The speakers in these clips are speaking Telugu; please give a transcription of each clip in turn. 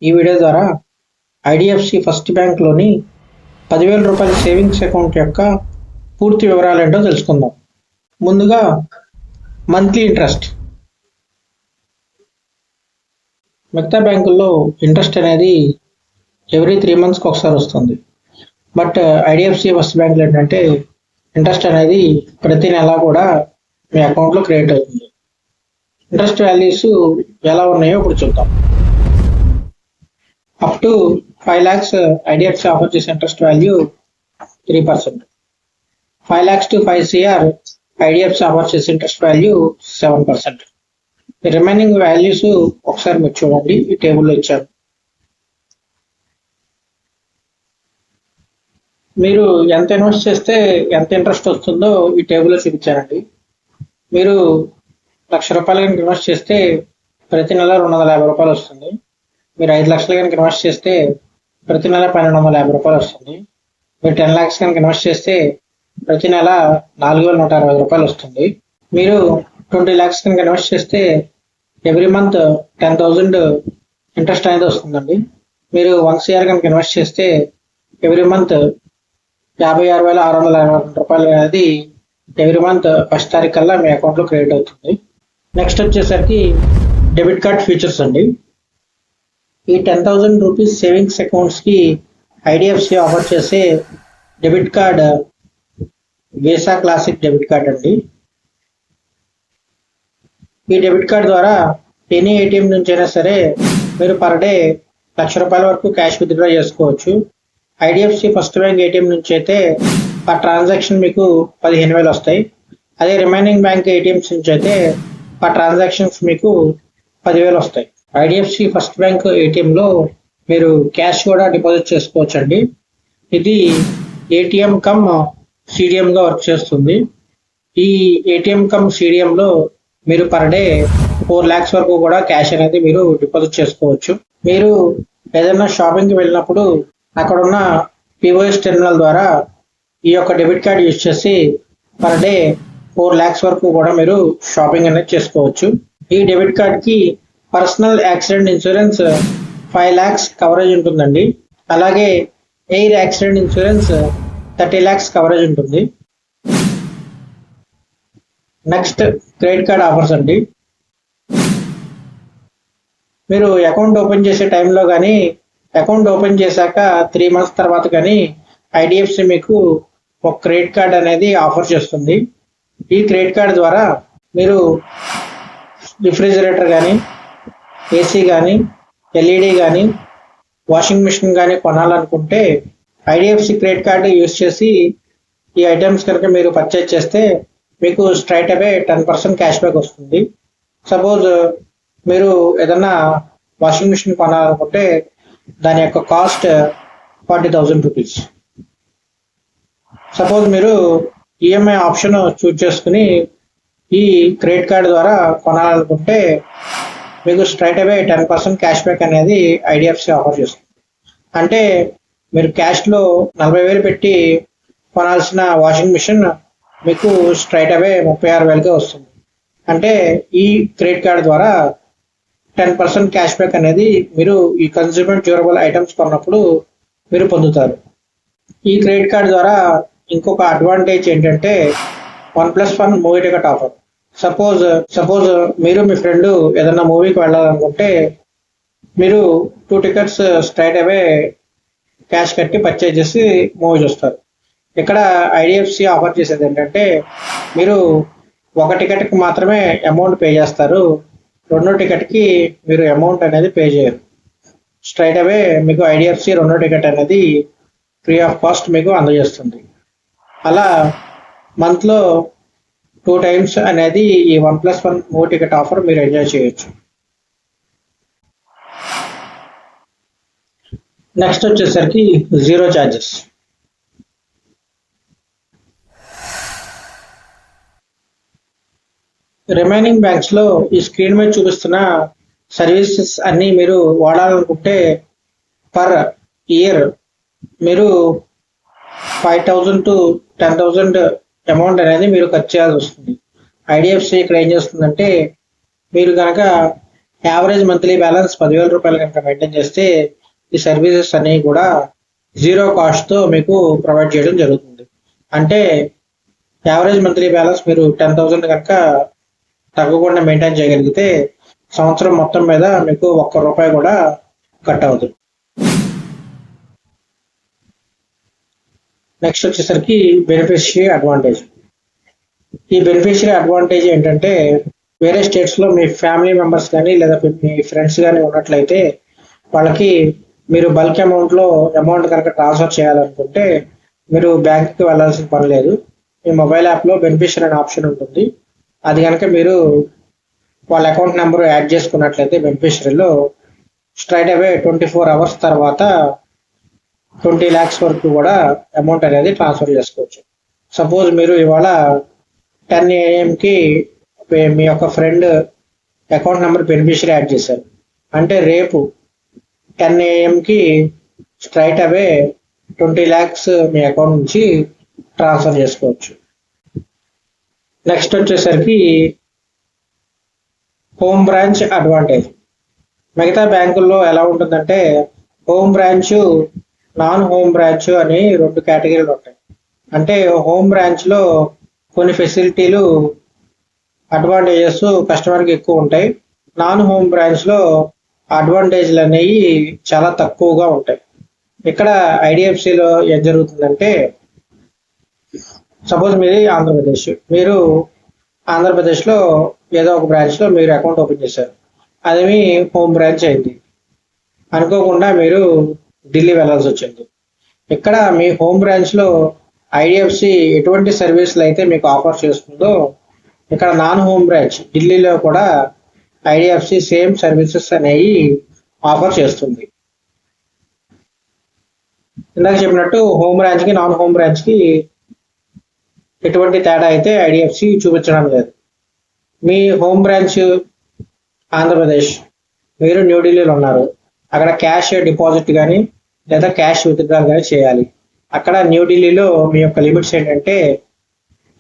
ఈ వీడియో ద్వారా ఐడిఎఫ్సి ఫస్ట్ బ్యాంక్లోని 10,000 రూపాయల సేవింగ్స్ అకౌంట్ యొక్క పూర్తి వివరాలు ఏంటో తెలుసుకుందాం. ముందుగా మంత్లీ ఇంట్రెస్ట్. మిగతా బ్యాంకుల్లో ఇంట్రెస్ట్ అనేది ఎవ్రీ 3 మంత్స్కి ఒకసారి వస్తుంది. బట్ ఐడిఎఫ్సి ఫస్ట్ బ్యాంక్లో ఏంటంటే ఇంట్రెస్ట్ అనేది ప్రతి నెల కూడా మీ అకౌంట్లో క్రియేట్ అవుతుంది. ఇంట్రెస్ట్ వాల్యూస్ ఎలా ఉన్నాయో ఇప్పుడు చూద్దాం. Up to 5 lakhs IDFC offer చేసే interest value 3%. 5 lakhs to 5 crore IDFC offer చేసే ఇంట్రెస్ట్ వాల్యూ 7%. రిమైనింగ్ వాల్యూస్ ఒకసారి మీరు చూడండి, ఈ టేబుల్లో ఇచ్చారు. మీరు ఎంత ఇన్వెస్ట్ చేస్తే ఎంత ఇంట్రెస్ట్ వస్తుందో ఈ టేబుల్లో చూపించారండి. మీరు 1,00,000 రూపాయలు కనుక ఇన్వెస్ట్ చేస్తే ప్రతి నెల 250 రూపాయలు వస్తుంది. మీరు 5 లక్షలు కనుక ఇన్వెస్ట్ చేస్తే ప్రతి నెల 1,250 రూపాయలు వస్తుంది. మీరు 10 lakhs కనుక ఇన్వెస్ట్ చేస్తే ప్రతి నెల 4,160 రూపాయలు వస్తుంది. మీరు 20 lakhs కనుక ఇన్వెస్ట్ చేస్తే ఎవ్రీ మంత్ 10,000 ఇంట్రెస్ట్ అనేది వస్తుందండి. మీరు 1 crore కనుక ఇన్వెస్ట్ చేస్తే ఎవ్రీ మంత్ 56,622 రూపాయలు అనేది ఎవ్రీ మంత్ 1st తారీఖు కల్లా మీ అకౌంట్లో క్రియేట్ అవుతుంది. నెక్స్ట్ వచ్చేసరికి డెబిట్ కార్డ్ ఫీచర్స్ అండి. ఈ 10,000 రూపీస్ సేవింగ్స్ అకౌంట్స్కి ఐడిఎఫ్సి ఆఫర్ చేసే debit card visa classic debit card అండి. ఈ డెబిట్ కార్డ్ ద్వారా ఎనీ ఏటీఎం నుంచి అయినా సరే మీరు పర్ డే 1,00,000 రూపాయల వరకు క్యాష్ విత్డ్రా చేసుకోవచ్చు. ఐడిఎఫ్సి ఫస్ట్ బ్యాంక్ ఏటీఎం నుంచి అయితే పర్ ట్రాన్సాక్షన్ మీకు 15,000 వస్తాయి. అదే రిమైనింగ్ బ్యాంక్ ఏటీఎంస్ నుంచి అయితే పర్ ట్రాన్సాక్షన్స్ మీకు 10,000 వస్తాయి. ఐడిఎఫ్సి ఫస్ట్ బ్యాంక్ ఏటీఎంలో మీరు క్యాష్ కూడా డిపాజిట్ చేసుకోవచ్చు అండి. ఇది ఏటీఎం కమ్ సిడిఎంగా వర్క్ చేస్తుంది. ఈ ఏటీఎం కమ్ సిడిఎంలో మీరు పర్ డే 4 lakhs వరకు కూడా క్యాష్ అనేది మీరు డిపాజిట్ చేసుకోవచ్చు. మీరు ఏదైనా షాపింగ్కి వెళ్ళినప్పుడు అక్కడ ఉన్న పిఓఎస్ టెర్మినల్ ద్వారా ఈ యొక్క డెబిట్ కార్డ్ యూజ్ చేసి పర్ డే 4 lakhs వరకు కూడా మీరు షాపింగ్ అనేది చేసుకోవచ్చు. ఈ డెబిట్ కార్డ్కి personal accident insurance 5 lakhs coverage ఉంటుందండి. అలాగే air accident insurance 30 lakhs coverage ఉంటుంది. నెక్స్ట్ క్రెడిట్ కార్డ్ ఆఫర్స్ అండి. మీరు అకౌంట్ ఓపెన్ చేసే టైంలో కానీ అకౌంట్ ఓపెన్ చేశాక 3 months తర్వాత కానీ ఐడిఎఫ్సి మీకు ఒక క్రెడిట్ కార్డ్ అనేది ఆఫర్ చేస్తుంది. ఈ క్రెడిట్ కార్డ్ ద్వారా మీరు రిఫ్రిజిరేటర్ కానీ, ఏసీ కానీ, ఎల్ఈడి కానీ, వాషింగ్ మిషన్ కానీ కొనాలనుకుంటే ఐడిఎఫ్సి క్రెడిట్ కార్డు యూజ్ చేసి ఈ ఐటమ్స్ కనుక మీరు పర్చేజ్ చేస్తే మీకు స్ట్రైట్ అవే 10% క్యాష్ బ్యాక్ వస్తుంది. సపోజ్ మీరు ఏదన్నా వాషింగ్ మిషన్ కొనాలనుకుంటే దాని యొక్క కాస్ట్ 40,000 రూపీస్. సపోజ్ మీరు ఈఎంఐ ఆప్షన్ చూజ్ చేసుకుని ఈ క్రెడిట్ కార్డ్ ద్వారా కొనాలనుకుంటే మీకు స్ట్రైట్ అవే 10% క్యాష్ బ్యాక్ అనేది ఐడిఎఫ్సి ఆఫర్ చేస్తుంది. అంటే మీరు క్యాష్లో 40,000 పెట్టి కొనాల్సిన వాషింగ్ మిషన్ మీకు స్ట్రైట్ అవే 36,000కే వస్తుంది. అంటే ఈ క్రెడిట్ కార్డ్ ద్వారా 10% క్యాష్ బ్యాక్ అనేది మీరు ఈ కన్స్యూమర్ డ్యూరబుల్ ఐటమ్స్ కొన్నప్పుడు మీరు పొందుతారు. ఈ క్రెడిట్ కార్డ్ ద్వారా ఇంకొక అడ్వాంటేజ్ ఏంటంటే 1+1 మూవీ టికెట్ ఆఫర్. సపోజ్ మీరు మీ ఫ్రెండ్ ఏదైనా మూవీకి వెళ్ళాలనుకుంటే మీరు 2 tickets స్ట్రైట్ అవే క్యాష్ కట్టి పర్చేజ్ చేసి మూవీ చూస్తారు. ఇక్కడ ఐడిఎఫ్సి ఆఫర్ చేసేది ఏంటంటే మీరు ఒక టికెట్కి మాత్రమే అమౌంట్ పే చేస్తారు, 2వ టికెట్కి మీరు అమౌంట్ అనేది పే చేయరు. స్ట్రైట్ అవే మీకు ఐడిఎఫ్సి 2వ టికెట్ అనేది ఫ్రీ ఆఫ్ కాస్ట్ మీకు అందజేస్తుంది. అలా మంత్లో 2 times అనేది ఈ 1+1 మూవీ టికెట్ ఆఫర్ మీరు ఎంజాయ్ చేయొచ్చు. నెక్స్ట్ వచ్చేసరికి జీరో ఛార్జెస్. రిమైనింగ్ బ్యాంక్స్లో ఈ స్క్రీన్ మీద చూపిస్తున్న సర్వీసెస్ అన్నీ మీరు వాడాలనుకుంటే పర్ ఇయర్ మీరు 5,000 to 10,000 అమౌంట్ అనేది మీరు ఖర్చు చేయాల్సి వస్తుంది. ఐడిఎఫ్సి ఇక్కడ ఏం చేస్తుందంటే మీరు కనుక యావరేజ్ మంత్లీ బ్యాలెన్స్ 10,000 రూపాయలు కనుక మెయింటైన్ చేస్తే ఈ సర్వీసెస్ అన్ని కూడా జీరో కాస్ట్తో మీకు ప్రొవైడ్ చేయడం జరుగుతుంది. అంటే యావరేజ్ మంత్లీ బ్యాలెన్స్ మీరు 10,000 కనుక తగ్గకుండా మెయింటైన్ చేయగలిగితే సంవత్సరం మొత్తం మీద మీకు ₹1 కూడా కట్ అవుతుంది. నెక్స్ట్ వచ్చేసరికి బెనిఫిషియరీ అడ్వాంటేజ్. ఈ బెనిఫిషియరీ అడ్వాంటేజ్ ఏంటంటే వేరే స్టేట్స్లో మీ ఫ్యామిలీ మెంబర్స్ కానీ లేదా మీ ఫ్రెండ్స్ కానీ ఉన్నట్లయితే వాళ్ళకి మీరు బల్క్ అమౌంట్ కనుక ట్రాన్స్ఫర్ చేయాలనుకుంటే మీరు బ్యాంక్కి వెళ్ళాల్సిన పని లేదు. మీ మొబైల్ యాప్లో బెనిఫిషియరీ అనే ఆప్షన్ ఉంటుంది. అది కనుక మీరు వాళ్ళ అకౌంట్ నెంబర్ యాడ్ చేసుకున్నట్లయితే బెనిఫిషరీలో స్ట్రైట్ అవే 24 అవర్స్ తర్వాత 20 lakhs వరకు కూడా అమౌంట్ అనేది ట్రాన్స్ఫర్ చేసుకోవచ్చు. సపోజ్ మీరు ఇవాళ 10 AM మీ యొక్క friend account number beneficiary add చేశారు అంటే రేపు 10 AM straight away 20 lakhs me account నుంచి ట్రాన్స్ఫర్ చేసుకోవచ్చు. నెక్స్ట్ వచ్చేసరికి హోమ్ బ్రాంచ్ అడ్వాంటేజ్. మిగతా బ్యాంకుల్లో ఎలా ఉంటుందంటే home branch, non home branch అని 2 కేటగిరీలు ఉంటాయి. అంటే హోమ్ బ్రాంచ్లో కొన్ని ఫెసిలిటీలు అడ్వాంటేజెస్ కస్టమర్కి ఎక్కువ ఉంటాయి. నాన్ హోమ్ బ్రాంచ్లో అడ్వాంటేజ్లు అనేవి చాలా తక్కువగా ఉంటాయి. ఇక్కడ ఐడిఎఫ్సిలో ఏం జరుగుతుందంటే సపోజ్ మీది ఆంధ్రప్రదేశ్, మీరు ఆంధ్రప్రదేశ్లో ఏదో ఒక బ్రాంచ్లో మీరు అకౌంట్ ఓపెన్ చేశారు. అది మీ హోమ్ బ్రాంచ్ అయింది. అనుకోకుండా మీరు ఢిల్లీ వెళ్ళాల్సి వచ్చింది. ఇక్కడ మీ హోమ్ బ్రాంచ్లో ఐడిఎఫ్సి ఎటువంటి సర్వీసులు అయితే మీకు ఆఫర్ చేస్తుందో ఇక్కడ నాన్ హోమ్ బ్రాంచ్ ఢిల్లీలో కూడా ఐడిఎఫ్సి సేమ్ సర్వీసెస్ అనేవి ఆఫర్ చేస్తుంది. ఇందాక చెప్పినట్టు హోమ్ బ్రాంచ్కి నాన్ హోమ్ బ్రాంచ్కి ఎటువంటి తేడా అయితే ఐడిఎఫ్సి చూపించడం లేదు. మీ హోమ్ బ్రాంచ్ ఆంధ్రప్రదేశ్, మీరు న్యూఢిల్లీలో ఉన్నారు. అక్కడ క్యాష్ డిపాజిట్ కానీ లేదా క్యాష్ విత్డ్రాల్ కానీ చేయాలి. అక్కడ న్యూఢిల్లీలో మీ యొక్క లిమిట్స్ ఏంటంటే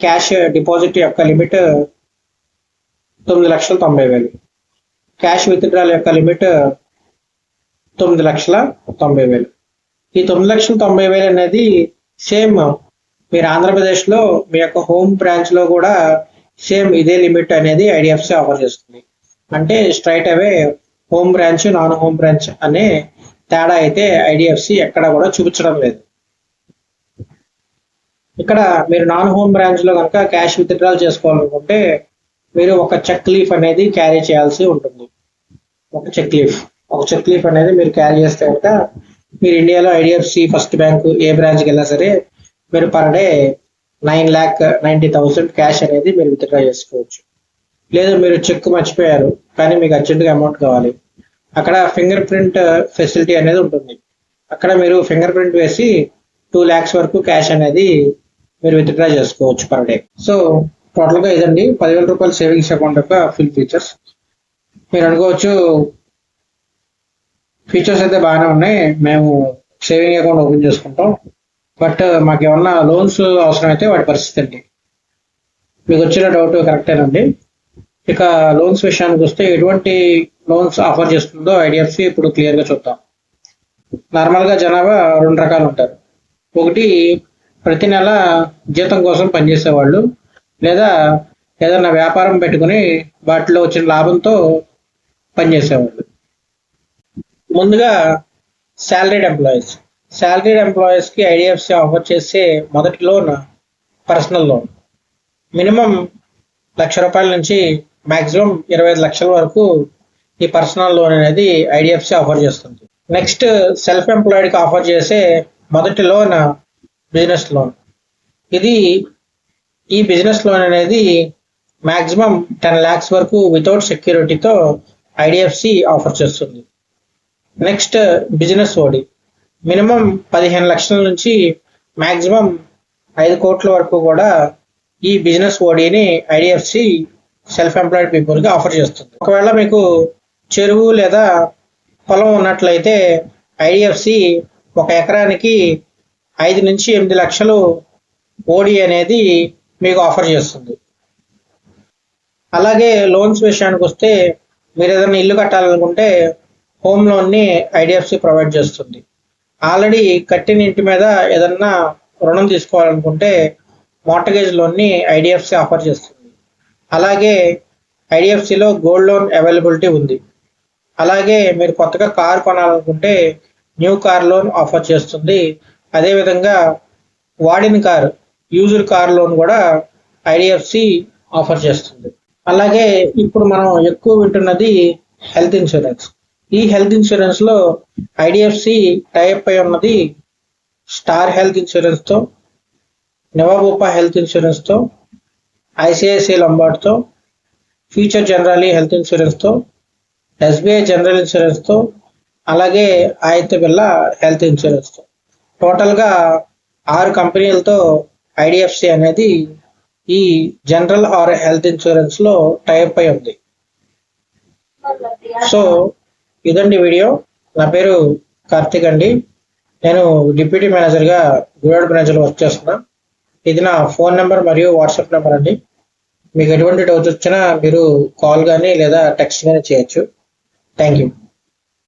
క్యాష్ డిపాజిట్ యొక్క లిమిట్ 9,90,000, క్యాష్ విత్డ్రాల్ యొక్క లిమిట్ 9,90,000. ఈ 9,90,000 అనేది సేమ్ మీరు ఆంధ్రప్రదేశ్లో మీ యొక్క హోమ్ బ్రాంచ్లో కూడా సేమ్ ఇదే లిమిట్ అనేది ఐడిఎఫ్సి ఆఫర్ చేస్తుంది. అంటే straight away home branch, non home branch అనే తేడా అయితే ఐడిఎఫ్సి ఎక్కడ కూడా చూపించడం లేదు. ఇక్కడ మీరు నాన్ హోమ్ బ్రాంచ్లో కనుక క్యాష్ విత్డ్రాల్ చేసుకోవాలనుకుంటే మీరు ఒక చెక్ లీఫ్ అనేది క్యారీ చేయాల్సి ఉంటుంది. ఒక చెక్ లీఫ్ అనేది మీరు క్యారీ చేస్తే కనుక మీరు ఇండియాలో ఐడిఎఫ్సి ఫస్ట్ బ్యాంక్ ఏ బ్రాంచ్కి వెళ్ళినా సరే మీరు పర్ డే 9,90,000 క్యాష్ అనేది మీరు విత్డ్రా చేసుకోవచ్చు. లేదు మీరు చెక్ మర్చిపోయారు కానీ మీకు అర్జెంటుగా అమౌంట్ కావాలి, అక్కడ ఫింగర్ ప్రింట్ ఫెసిలిటీ అనేది ఉంటుంది. అక్కడ మీరు ఫింగర్ ప్రింట్ వేసి 2 lakhs వరకు క్యాష్ అనేది మీరు విత్డ్రా చేసుకోవచ్చు పర్ డే. సో టోటల్గా ఇదండి 10,000 రూపాయల సేవింగ్స్ అకౌంట్ యొక్క ఫుల్ ఫీచర్స్. మీరు అనుకోవచ్చు ఫీచర్స్ అయితే బాగానే ఉన్నాయి, మేము సేవింగ్ అకౌంట్ ఓపెన్ చేసుకుంటాం, బట్ మాకు ఏమన్నా లోన్స్ అవసరం అయితే వాటి పరిస్థితి అండి. మీకు వచ్చిన డౌట్ కరెక్టేనండి. ఇక లోన్స్ విషయానికి వస్తే ఎటువంటి లోన్స్ ఆఫర్ చేస్తుందో ఐడిఎఫ్సి ఇప్పుడు క్లియర్గా చూద్దాం. నార్మల్గా జనాభా 2 రకాలు ఉంటారు. ఒకటి ప్రతి నెల జీతం కోసం పనిచేసేవాళ్ళు, లేదా ఏదైనా వ్యాపారం పెట్టుకుని వాటిలో వచ్చిన లాభంతో పనిచేసేవాళ్ళు. ముందుగా శాలరీడ్ ఎంప్లాయీస్కి ఐడిఎఫ్సి ఆఫర్ చేసే మొదటి లోన్ పర్సనల్ లోన్. మినిమం ₹1,00,000 నుంచి మ్యాక్సిమం 25 లక్షల వరకు ఈ పర్సనల్ లోన్ అనేది ఐడిఎఫ్సి ఆఫర్ చేస్తుంది. నెక్స్ట్ సెల్ఫ్ ఎంప్లాయిడ్కి ఆఫర్ చేసే మొదటి లోన్ బిజినెస్ లోన్. ఈ బిజినెస్ లోన్ అనేది మ్యాక్సిమం 10 lakhs వరకు వితౌట్ సెక్యూరిటీతో ఐడిఎఫ్సి ఆఫర్ చేస్తుంది. నెక్స్ట్ బిజినెస్ ఓడి. మినిమం 15 లక్షల నుంచి మ్యాక్సిమం 5 కోట్ల వరకు కూడా ఈ బిజినెస్ ఓడిని ఐడిఎఫ్సి సెల్ఫ్ ఎంప్లాయిడ్ పీపుల్కి ఆఫర్ చేస్తుంది. ఒకవేళ మీకు చెరువు లేదా పొలం ఉన్నట్లయితే ఐడిఎఫ్సి 1 ఎకరానికి 5 నుంచి 8 లక్షలు ఓడి అనేది మీకు ఆఫర్ చేస్తుంది. అలాగే లోన్స్ విషయానికి వస్తే మీరు ఏదైనా ఇల్లు కట్టాలనుకుంటే హోమ్ లోన్ని ఐడిఎఫ్సి ప్రొవైడ్ చేస్తుంది. ఆల్రెడీ కట్టిన ఇంటి మీద ఏదన్నా రుణం తీసుకోవాలనుకుంటే మార్టగేజ్ లోన్ని ఐడిఎఫ్సి ఆఫర్ చేస్తుంది. అలాగే ఐడిఎఫ్సిలో గోల్డ్ లోన్ అవైలబిలిటీ ఉంది. అలాగే మీరు కొత్తగా కార్ కొనాలనుకుంటే న్యూ కార్ లోన్ ఆఫర్ చేస్తుంది. అదేవిధంగా వాడిన కార్, యూజ్డ్ కార్ లోన్ కూడా ఐడిఎఫ్సి ఆఫర్ చేస్తుంది. అలాగే ఇప్పుడు మనం ఎక్కువ వింటున్నది హెల్త్ ఇన్సూరెన్స్. ఈ హెల్త్ ఇన్సూరెన్స్ లో ఐడిఎఫ్సి టైప్ అయి ఉన్నది స్టార్ హెల్త్ ఇన్సూరెన్స్ తో, నివాబూపా హెల్త్ ఇన్సూరెన్స్ తో, ఐసిఐసిఐ లంబార్డ్ తో, ఫ్యూచర్ జనరల్ హెల్త్ ఇన్సూరెన్స్ తో, ఎస్బీఐ జనరల్ ఇన్సూరెన్స్ తో, అలాగే ఆదిత్య బిర్లా హెల్త్ ఇన్సూరెన్స్ తో. టోటల్ గా 6 కంపెనీలతో ఐడిఎఫ్సి అనేది ఈ జనరల్ ఆర్ హెల్త్ ఇన్సూరెన్స్ లో టైప్ అయి ఉంది. సో ఇదండి వీడియో. నా పేరు కార్తిక్ అండి. నేను డిప్యూటీ మేనేజర్గా గూడెం బ్రాంచ్లో వర్క్ చేస్తున్నా. ఇది నా ఫోన్ నెంబర్ మరియు వాట్సాప్ నెంబర్ అండి. మీకు ఎటువంటి డౌట్స్ వచ్చినా మీరు కాల్ కానీ లేదా టెక్స్ట్ కానీ చేయొచ్చు. Thank you.